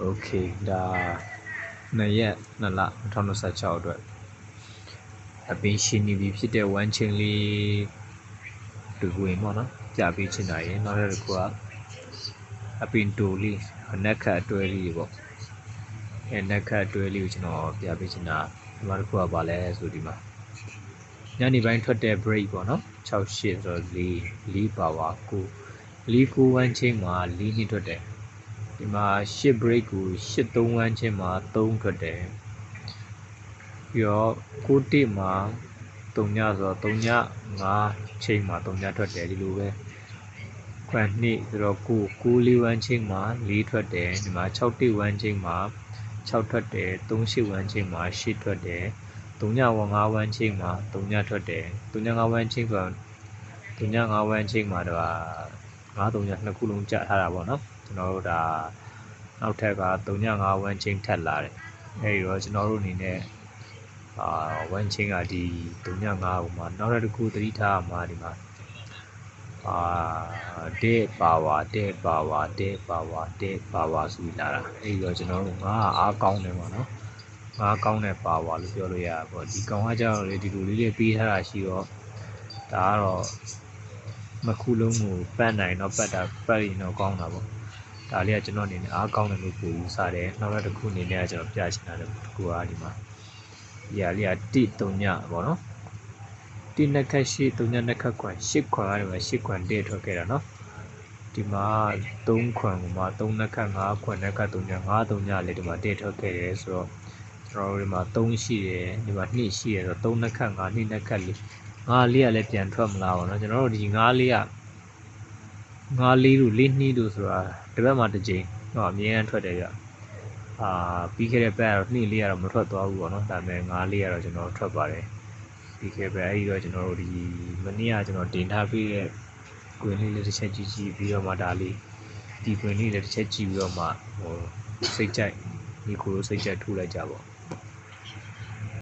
Okay ဒါ2ရက်2လ2026အတွက်အပင်ရှင်နေပြီဖြစ်တဲ့ဝမ်းချင်းလေးတူဝင်ပေါ့နော်ပြပေးချင်တာရယ်နောက်တစ်ခုကအပင်တူလေးနက်ခတ်အတွဲလေးပေါ့နက်ခတ်အတွဲလေးကိုကျွန်တော်ပြပေးချင်တာဒီမှာတစ်ခုကပါလဲဆိုဒီမှာညနေပိုင်းထွက်တဲ့ break ပေါ့နော်6 8ဆိုတော့4ပါဝါ9 9ဝမ်းချင်းမှာ4နှစ်ထွက်တယ်ဒီမှာ8 break ကို8 3ဝမ်းချင်းမှာ3ထွက်တယ်ပြီးတော့9တိမှာ3ညဆိုတော့3ည5ချိန်မှာ3ညထွက်တယ်ဒီလိုပဲခွန်နှစ်ဆိုတော့9 4ဝမ်းချင်းမှာ4ထွက်တယ်ဒီမှာ6တိဝမ်းချင်းမှာ6ထွက်တယ်3 8ဝမ်းချင်းမှာ8ထွက်တယ်3ည5ဝမ်းချင်းမှာ3ညထွက်တယ်3ည5ဝမ်းချင်းဆို3ည5ဝမ်းချင်းမှာတော့5 3ည2ခုလုံးကြထားတာပေါ့နော်ကျွန်တော်တို့ဒါနောက်ထက်က3ည5ဝမ်းချင်းထပ်လာတယ်အဲဒီတော့ကျွန်တော်တို့အနေနဲ့ဝမ်းချင်းကဒီ3ည5ဟိုမှာနောက်တစ်ခုသတိထားမှာဒီမှာတဲ့ပါဝါဆိုပြီးလာတာအဲဒီတော့ကျွန်တော်တို့ငါအားကောင်းတယ်ပေါ့နော်ငါကောင်းတဲ့ပါဝါလို့ပြောလို့ရတာပေါ့ဒီကောင်ကကြောက်လေဒီလိုလေးလေးပေးထားတာရှိတော့ဒါကတော့မခုလုံးကိုပတ်နိုင်တော့ပတ်ရင်တော့ကောင်းတာပေါ့ဒါလေးကကျွန်တော်အနေနဲ့အားကောင်းတယ်လို့ပြောယူဆတယ်နောက်တစ်ခုအနေနဲ့ကျွန်တော်ပြချင်တာတစ်ခုကဒီမှာဒီဟာလေးကတိ3ညပေါ့နော်တိနှစ်ခက်ရှိ3ညနှစ်ခက်ခွန်8ခွန်ကနေမှာ8ခွန်တဲ့ထွက်ခဲ့တာနော်ဒီမှာ3ခွန်မှာ3နှစ်ခက်5ခွန်နှစ်ခက်3ည5 3ညလေးဒီမှာတဲ့ထွက်ခဲ့တယ်ဆိုတော့ကျွန်တော်တို့ဒီမှာ3ရှိတယ်ဒီမှာ2ရှိတယ်ဆိုတော့3နှစ်ခက်5 2နှစ်ခက်4 5လေးကလည်းပြန်ထွက်မလားပေါ့နော်ကျွန်တော်တို့ဒီ5လေးက5လေးတို့4နှစ်တို့ဆိုတာတစ်ပတ်မှတစ်ကြိမ်တော့အမြဲတမ်းထွက်တယ်ကြပြီးခဲ့တဲ့ဘက်ကတော့2လေးကတော့မထွက်သွားဘူးပေါ့နော်ဒါပေမဲ့5လေးကတော့ကျွန်တော်ထွက်ပါတယ်ပြီးခဲ့ပဲအဲဒီတော့ကျွန်တော်တို့ဒီမနေ့ကကျွန်တော်တင်ထားပြီးတဲ့ကွင်းလေးတစ်ချက်ကြည့်ပြီးတော့မှဒါလေးဒီကွင်းလေးတစ်ချက်ကြည့်ပြီးတော့မှဟိုစိတ်ကြိုက်ဒီကိုစိတ်ကြိုက်ထိုးလိုက်ကြပေါ့